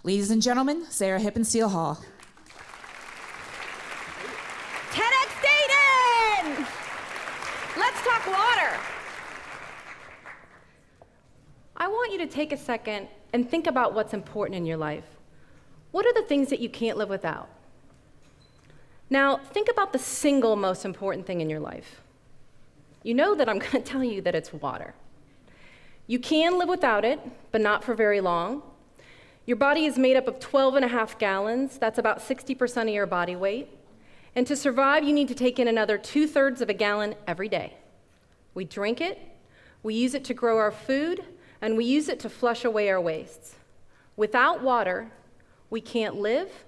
Ladies and gentlemen, Sarah Hippensteel Hall. TEDxDayton! Let's talk water. I want you to take a second and think about what's important in your life. What are the things that you can't live without? Now, think about the single most important thing in your life. You know that I'm going to tell you that it's water. You can live without it, but not for very long. Your body is made up of 12.5 gallons. That's about 60% of your body weight. And to survive, you need to take in another 2/3 of a gallon every day. We drink it, we use it to grow our food, and we use it to flush away our wastes. Without water, we can't live,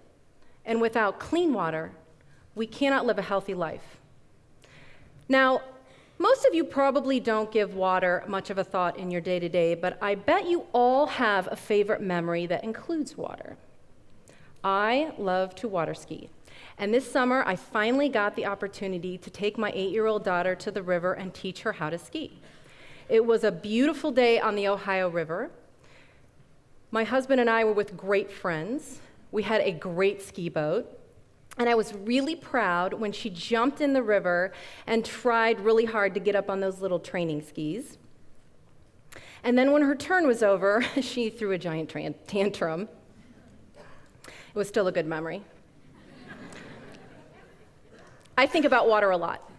and without clean water, we cannot live a healthy life. Now, most of you probably don't give water much of a thought in your day-to-day, but I bet you all have a favorite memory that includes water. I love to water ski. And this summer, I finally got the opportunity to take my 8-year-old daughter to the river and teach her how to ski. It was a beautiful day on the Ohio River. My husband and I were with great friends. We had a great ski boat. And I was really proud when she jumped in the river and tried really hard to get up on those little training skis. And then when her turn was over, she threw a giant tantrum. It was still a good memory. I think about water a lot.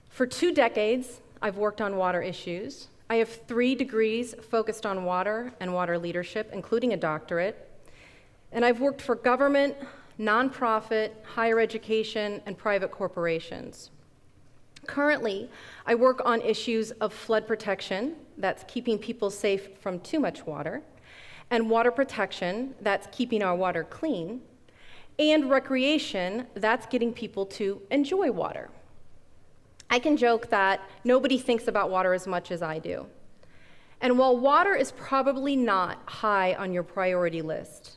For 2 decades, I've worked on water issues. I have 3 degrees focused on water and water leadership, including a doctorate. And I've worked for government, nonprofit, higher education, and private corporations. Currently, I work on issues of flood protection, that's keeping people safe from too much water, and water protection, that's keeping our water clean, and recreation, that's getting people to enjoy water. I can joke that nobody thinks about water as much as I do. And while water is probably not high on your priority list,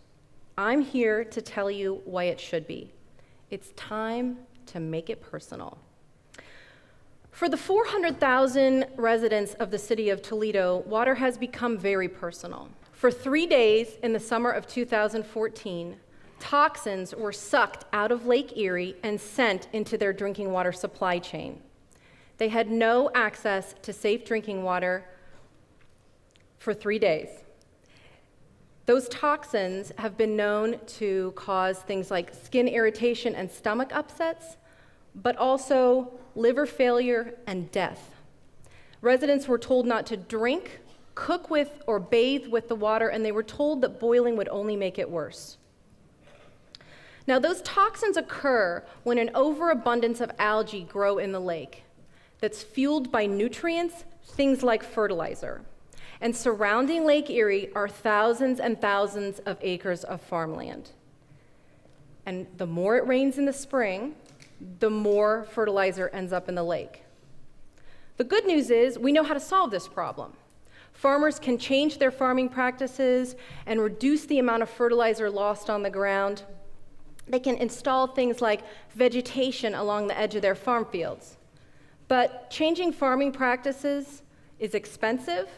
I'm here to tell you why it should be. It's time to make it personal. For the 400,000 residents of the city of Toledo, water has become very personal. For 3 days in the summer of 2014, toxins were sucked out of Lake Erie and sent into their drinking water supply chain. They had no access to safe drinking water for 3 days. Those toxins have been known to cause things like skin irritation and stomach upsets, but also liver failure and death. Residents were told not to drink, cook with, or bathe with the water, and they were told that boiling would only make it worse. Now, those toxins occur when an overabundance of algae grow in the lake that's fueled by nutrients, things like fertilizer. And surrounding Lake Erie are thousands and thousands of acres of farmland. And the more it rains in the spring, the more fertilizer ends up in the lake. The good news is we know how to solve this problem. Farmers can change their farming practices and reduce the amount of fertilizer lost on the ground. They can install things like vegetation along the edge of their farm fields. But changing farming practices is expensive,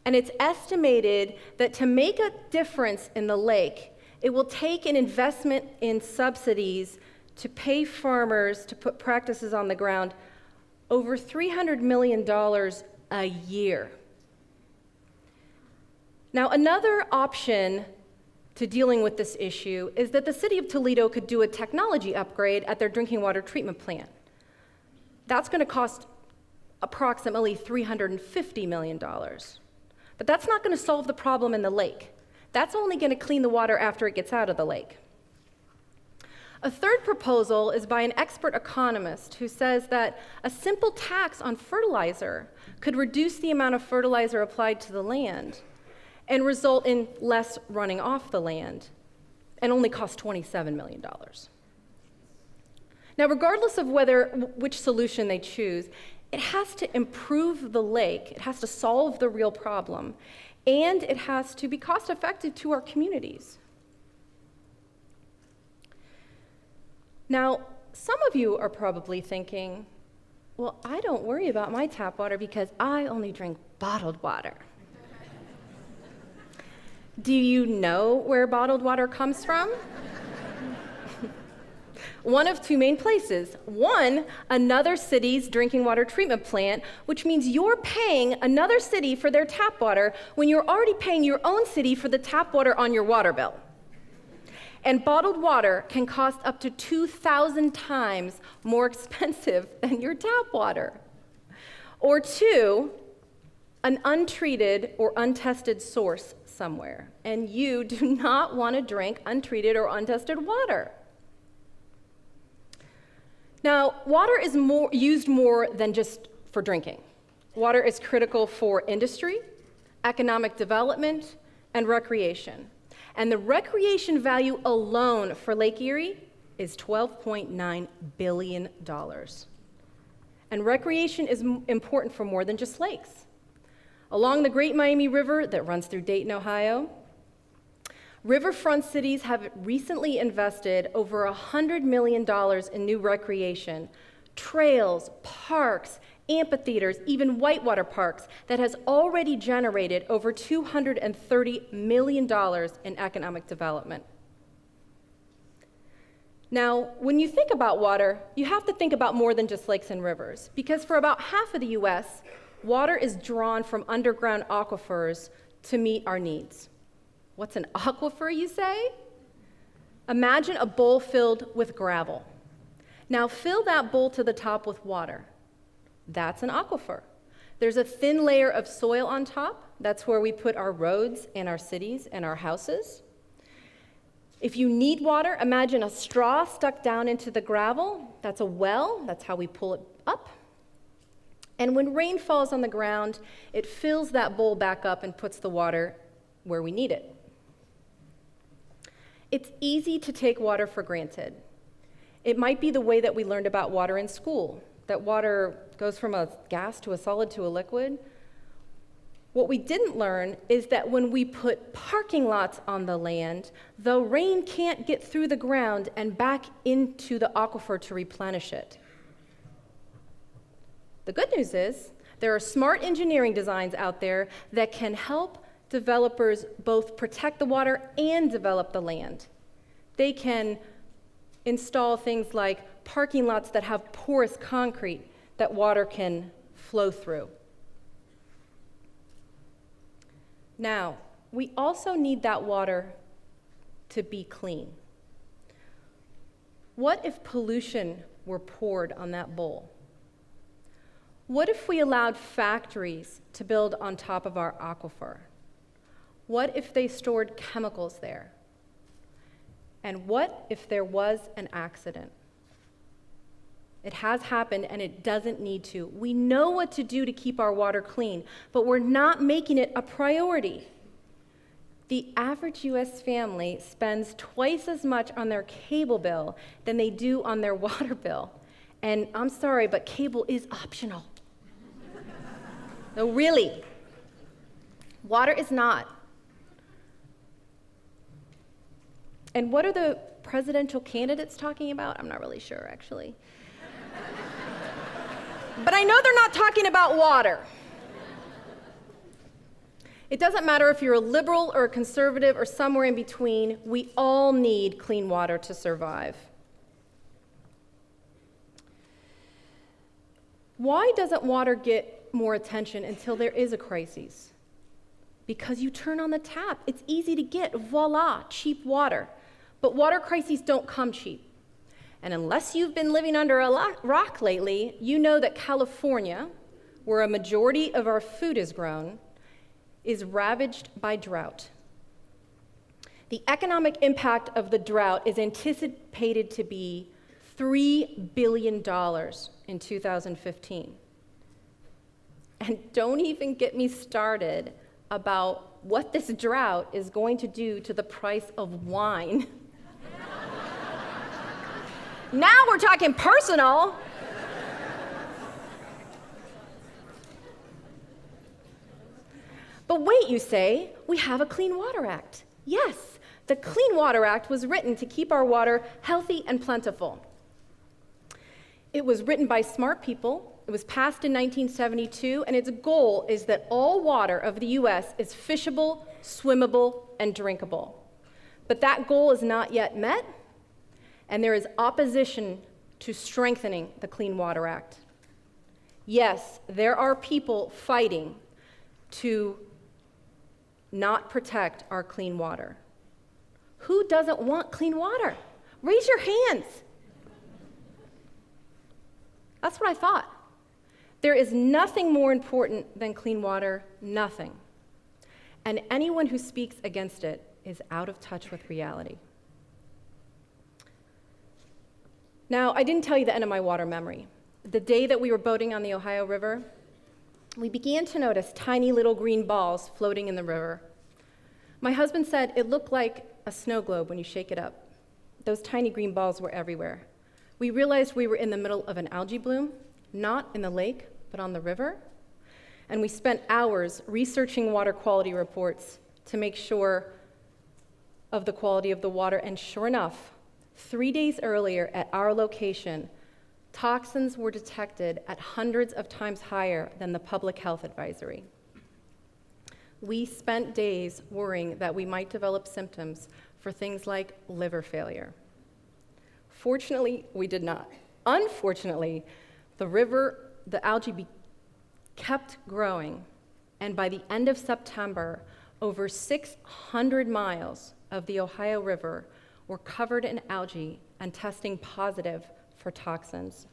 and it's estimated that to make a difference in the lake, it will take an investment in subsidies to pay farmers to put practices on the ground over $300 million a year. Now, another option to dealing with this issue is that the city of Toledo could do a technology upgrade at their drinking water treatment plant. That's going to cost approximately $350 million. But that's not going to solve the problem in the lake. That's only going to clean the water after it gets out of the lake. A third proposal is by an expert economist who says that a simple tax on fertilizer could reduce the amount of fertilizer applied to the land and result in less running off the land and only cost $27 million. Now, regardless of which solution they choose, it has to improve the lake, it has to solve the real problem, and it has to be cost-effective to our communities. Now, some of you are probably thinking, well, I don't worry about my tap water because I only drink bottled water. Do you know where bottled water comes from? One of two main places. One, another city's drinking water treatment plant, which means you're paying another city for their tap water when you're already paying your own city for the tap water on your water bill. And bottled water can cost up to 2,000 times more expensive than your tap water. Or two, an untreated or untested source somewhere, and you do not want to drink untreated or untested water. Now, water is used more than just for drinking. Water is critical for industry, economic development, and recreation. And the recreation value alone for Lake Erie is $12.9 billion. And recreation is important for more than just lakes. Along the Great Miami River that runs through Dayton, Ohio, riverfront cities have recently invested over $100 million in new recreation, trails, parks, amphitheaters, even whitewater parks that has already generated over $230 million in economic development. Now, when you think about water, you have to think about more than just lakes and rivers, because for about half of the US, water is drawn from underground aquifers to meet our needs. What's an aquifer, you say? Imagine a bowl filled with gravel. Now fill that bowl to the top with water. That's an aquifer. There's a thin layer of soil on top. That's where we put our roads and our cities and our houses. If you need water, imagine a straw stuck down into the gravel. That's a well. That's how we pull it up. And when rain falls on the ground, it fills that bowl back up and puts the water where we need it. It's easy to take water for granted. It might be the way that we learned about water in school, that water goes from a gas to a solid to a liquid. What we didn't learn is that when we put parking lots on the land, the rain can't get through the ground and back into the aquifer to replenish it. The good news is there are smart engineering designs out there that can help developers both protect the water and develop the land. They can install things like parking lots that have porous concrete that water can flow through. Now, we also need that water to be clean. What if pollution were poured on that bowl? What if we allowed factories to build on top of our aquifer? What if they stored chemicals there? And what if there was an accident? It has happened and it doesn't need to. We know what to do to keep our water clean, but we're not making it a priority. The average US family spends twice as much on their cable bill than they do on their water bill. And I'm sorry, but cable is optional. No, really. Water is not. And what are the presidential candidates talking about? I'm not really sure, actually. But I know they're not talking about water. It doesn't matter if you're a liberal or a conservative or somewhere in between, we all need clean water to survive. Why doesn't water get more attention until there is a crisis? Because you turn on the tap. It's easy to get, voila, cheap water. But water crises don't come cheap. And unless you've been living under a rock lately, you know that California, where a majority of our food is grown, is ravaged by drought. The economic impact of the drought is anticipated to be $3 billion in 2015. And don't even get me started about what this drought is going to do to the price of wine. Now we're talking personal. But wait, you say, we have a Clean Water Act. Yes, the Clean Water Act was written to keep our water healthy and plentiful. It was written by smart people It was passed in 1972, and its goal is that all water of the US is fishable, swimmable, and drinkable. But that goal is not yet met, and there is opposition to strengthening the Clean Water Act. Yes, there are people fighting to not protect our clean water. Who doesn't want clean water? Raise your hands. That's what I thought. There is nothing more important than clean water, nothing. And anyone who speaks against it is out of touch with reality. Now, I didn't tell you the end of my water memory. The day that we were boating on the Ohio River, we began to notice tiny little green balls floating in the river. My husband said it looked like a snow globe when you shake it up. Those tiny green balls were everywhere. We realized we were in the middle of an algae bloom, not in the lake, but on the river. And we spent hours researching water quality reports to make sure of the quality of the water. And sure enough, 3 days earlier at our location, toxins were detected at hundreds of times higher than the public health advisory. We spent days worrying that we might develop symptoms for things like liver failure. Fortunately, we did not. Unfortunately, the algae kept growing, and by the end of September, over 600 miles of the Ohio River were covered in algae and testing positive for toxins.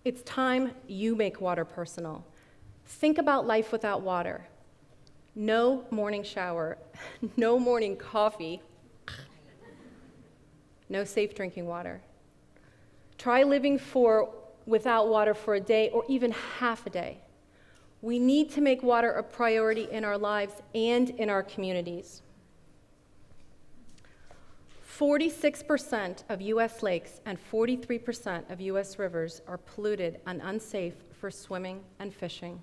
It's time you make water personal. Think about life without water. No morning shower, no morning coffee, no safe drinking water. Try living without water for a day or even half a day. We need to make water a priority in our lives and in our communities. 46% of US lakes and 43% of US rivers are polluted and unsafe for swimming and fishing.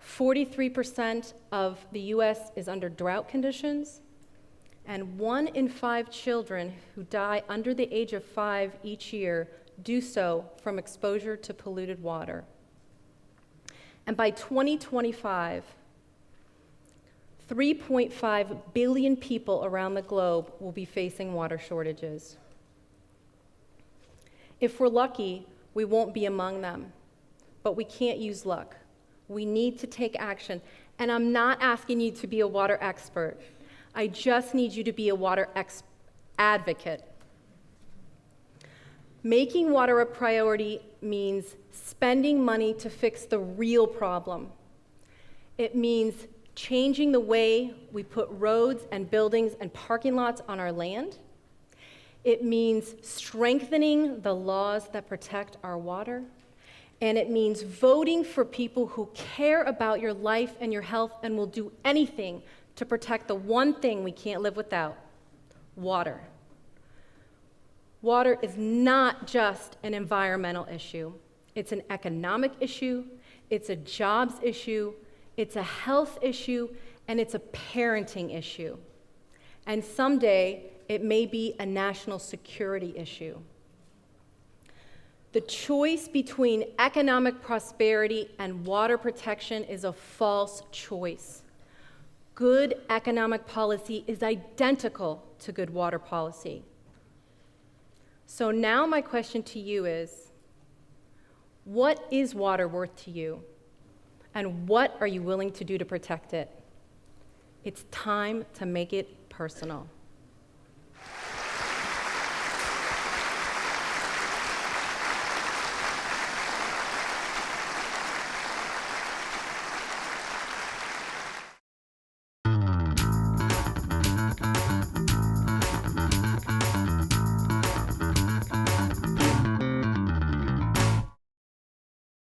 43% of the US is under drought conditions, and 1 in 5 children who die under the age of 5 each year do so from exposure to polluted water. And by 2025, 3.5 billion people around the globe will be facing water shortages. If we're lucky, we won't be among them, but we can't use luck. We need to take action. And I'm not asking you to be a water expert. I just need you to be a water advocate. Making water a priority means spending money to fix the real problem. It means changing the way we put roads and buildings and parking lots on our land. It means strengthening the laws that protect our water. And it means voting for people who care about your life and your health and will do anything to protect the one thing we can't live without: water. Water is not just an environmental issue. It's an economic issue, it's a jobs issue, it's a health issue, and it's a parenting issue. And someday, it may be a national security issue. The choice between economic prosperity and water protection is a false choice. Good economic policy is identical to good water policy. So now my question to you is, what is water worth to you? And what are you willing to do to protect it? It's time to make it personal.